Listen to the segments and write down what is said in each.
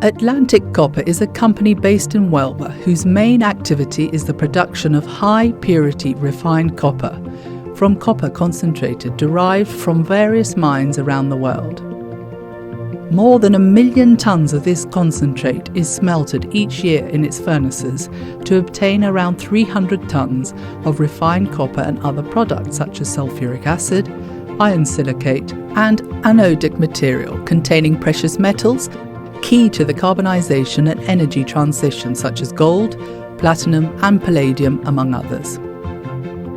Atlantic Copper is a company based in Huelva whose main activity is the production of high-purity refined copper from copper concentrated derived from various mines around the world. More than 1 million tons of this concentrate is smelted each year in its furnaces to obtain around 300 tons of refined copper and other products such as sulfuric acid, iron silicate, and anodic material containing precious metals key to the carbonization and energy transition such as gold, platinum and palladium, among others.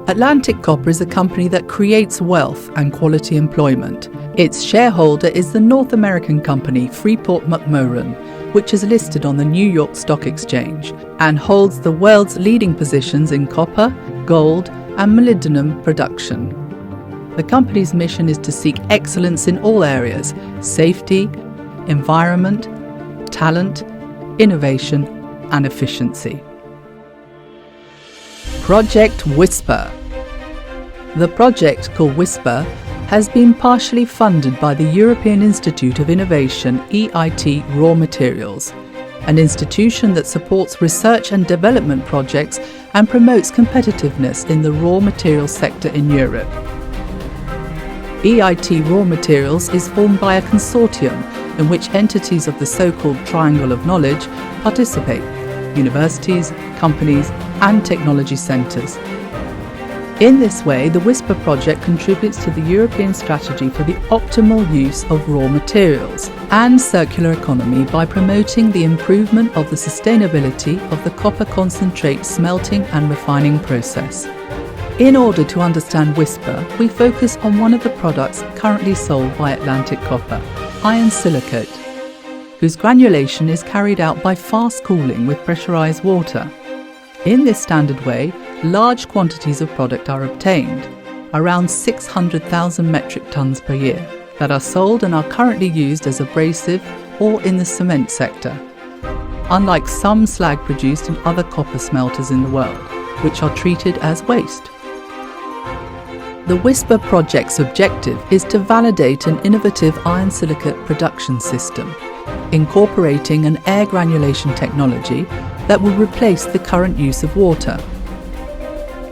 Atlantic Copper is a company that creates wealth and quality employment. Its shareholder is the North American company Freeport-McMoRan, which is listed on the New York Stock Exchange and holds the world's leading positions in copper, gold and molybdenum production. The company's mission is to seek excellence in all areas: safety, environment, talent, innovation and efficiency. Project Whisper. The project, called Whisper, has been partially funded by the European Institute of Innovation EIT Raw Materials, an institution that supports research and development projects and promotes competitiveness in the raw materials sector in Europe. EIT Raw Materials is formed by a consortium in which entities of the so-called Triangle of Knowledge participate: universities, companies and technology centres. In this way, the Whisper project contributes to the European strategy for the optimal use of raw materials and circular economy by promoting the improvement of the sustainability of the copper concentrate smelting and refining process. In order to understand Whisper, we focus on one of the products currently sold by Atlantic Copper, iron silicate, whose granulation is carried out by fast cooling with pressurized water. In this standard way, large quantities of product are obtained, around 600,000 metric tons per year, that are sold and are currently used as abrasive or in the cement sector, unlike some slag produced in other copper smelters in the world, which are treated as waste. The Whisper project's objective is to validate an innovative iron silicate production system, incorporating an air granulation technology that will replace the current use of water.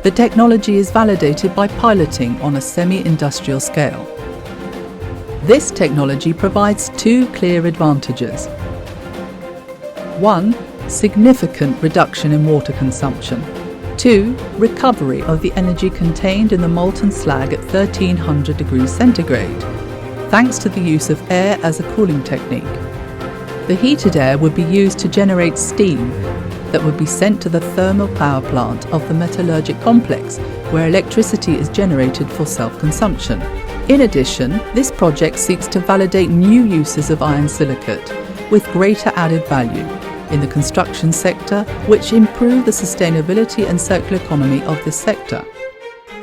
The technology is validated by piloting on a semi-industrial scale. This technology provides two clear advantages. 1. Significant reduction in water consumption. 2. Recovery of the energy contained in the molten slag at 1300 degrees centigrade, thanks to the use of air as a cooling technique. The heated air would be used to generate steam that would be sent to the thermal power plant of the metallurgic complex, where electricity is generated for self-consumption. In addition, this project seeks to validate new uses of iron silicate with greater added value in the construction sector, which improve the sustainability and circular economy of this sector.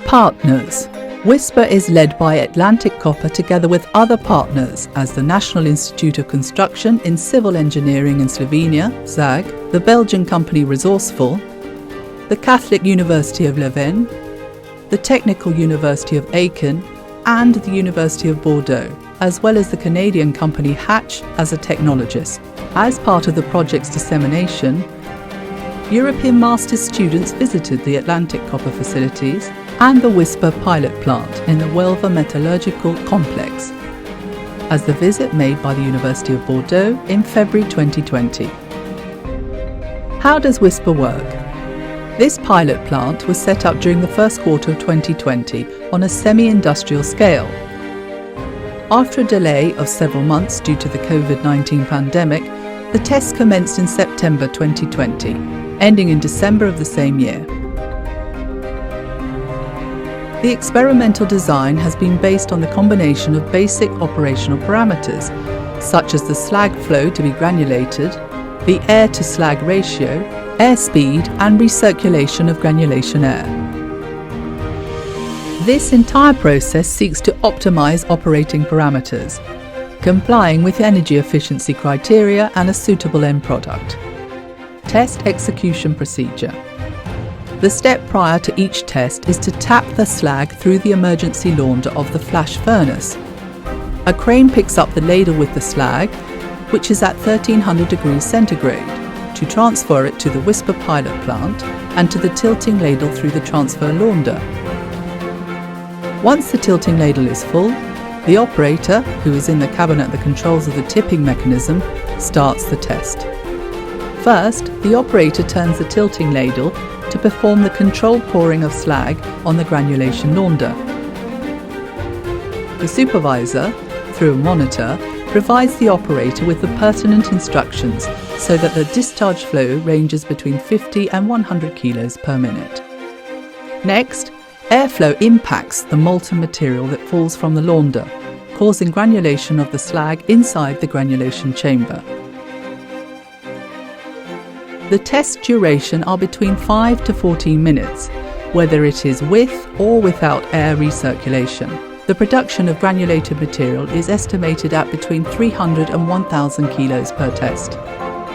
Partners. Whisper is led by Atlantic Copper together with other partners as the National Institute of Construction in Civil Engineering in Slovenia, ZAG, the Belgian company Resourceful, the Catholic University of Leuven, the Technical University of Aachen and the University of Bordeaux, as well as the Canadian company Hatch as a technologist. As part of the project's dissemination, European Masters students visited the Atlantic Copper facilities and the Whisper pilot plant in the Huelva Metallurgical Complex, as the visit made by the University of Bordeaux in February 2020. How does Whisper work? This pilot plant was set up during the first quarter of 2020 on a semi-industrial scale. After a delay of several months due to the COVID-19 pandemic, the tests commenced in September 2020, ending in December of the same year. The experimental design has been based on the combination of basic operational parameters, such as the slag flow to be granulated, the air-to-slag ratio, airspeed and recirculation of granulation air. This entire process seeks to optimize operating parameters, complying with energy efficiency criteria and a suitable end product. Test execution procedure. The step prior to each test is to tap the slag through the emergency launder of the flash furnace. A crane picks up the ladle with the slag which is at 1300 degrees centigrade, to transfer it to the Whisper pilot plant and to the tilting ladle through the transfer launder. Once the tilting ladle is full, the operator, who is in the cabin at the controls of the tipping mechanism, starts the test. First, the operator turns the tilting ladle to perform the controlled pouring of slag on the granulation launder. The supervisor, through a monitor, provides the operator with the pertinent instructions so that the discharge flow ranges between 50 and 100 kilos per minute. Next, airflow impacts the molten material that falls from the launder, causing granulation of the slag inside the granulation chamber. The test duration are between 5 to 14 minutes, whether it is with or without air recirculation. The production of granulated material is estimated at between 300 and 1,000 kilos per test.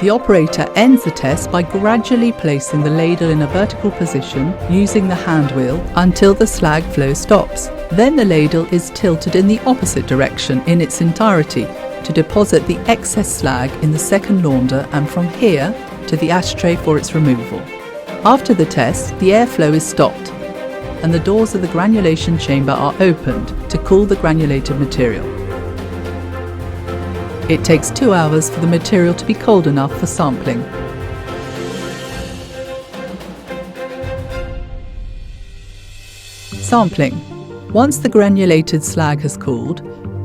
The operator ends the test by gradually placing the ladle in a vertical position using the hand wheel until the slag flow stops. Then the ladle is tilted in the opposite direction in its entirety to deposit the excess slag in the second launder, and from here to the ashtray for its removal. After the test, the airflow is stopped and the doors of the granulation chamber are opened to cool the granulated material. It takes 2 hours for the material to be cold enough for sampling. Sampling. Once the granulated slag has cooled,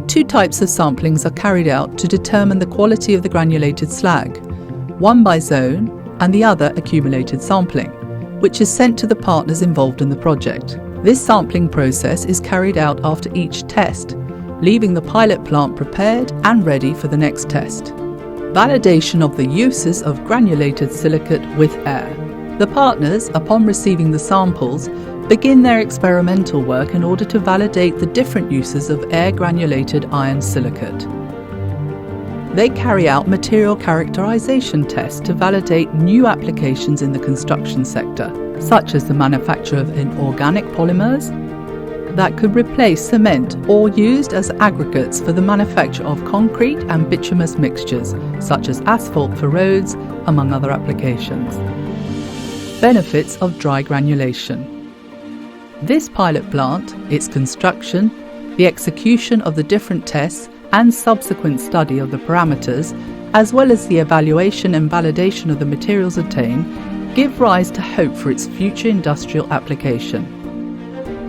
2 types of samplings are carried out to determine the quality of the granulated slag. One by zone and the other accumulated sampling, which is sent to the partners involved in the project. This sampling process is carried out after each test, leaving the pilot plant prepared and ready for the next test. Validation of the uses of granulated silicate with air. The partners, upon receiving the samples, begin their experimental work in order to validate the different uses of air granulated iron silicate. They carry out material characterization tests to validate new applications in the construction sector, such as the manufacture of inorganic polymers that could replace cement or used as aggregates for the manufacture of concrete and bituminous mixtures, such as asphalt for roads, among other applications. Benefits of dry granulation. This pilot plant, its construction, the execution of the different tests and subsequent study of the parameters, as well as the evaluation and validation of the materials obtained, give rise to hope for its future industrial application.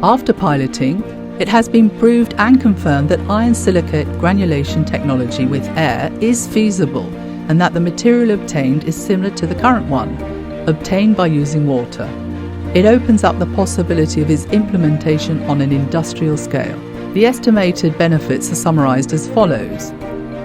After piloting, it has been proved and confirmed that iron silicate granulation technology with air is feasible and that the material obtained is similar to the current one, obtained by using water. It opens up the possibility of its implementation on an industrial scale. The estimated benefits are summarised as follows.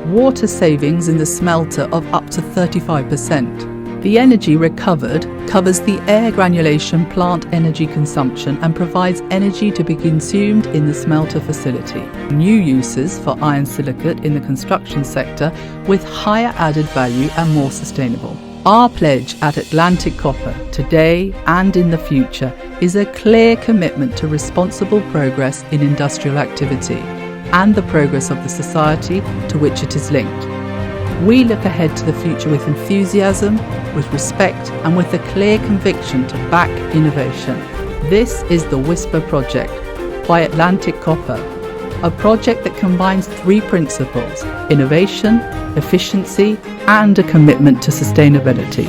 Water savings in the smelter of up to 35%. The energy recovered covers the air granulation plant energy consumption and provides energy to be consumed in the smelter facility. New uses for iron silicate in the construction sector with higher added value and more sustainable. Our pledge at Atlantic Copper, today and in the future, is a clear commitment to responsible progress in industrial activity and the progress of the society to which it is linked. We look ahead to the future with enthusiasm, with respect and with a clear conviction to back innovation. This is the Whisper Project by Atlantic Copper, a project that combines 3 principles: innovation, efficiency and a commitment to sustainability.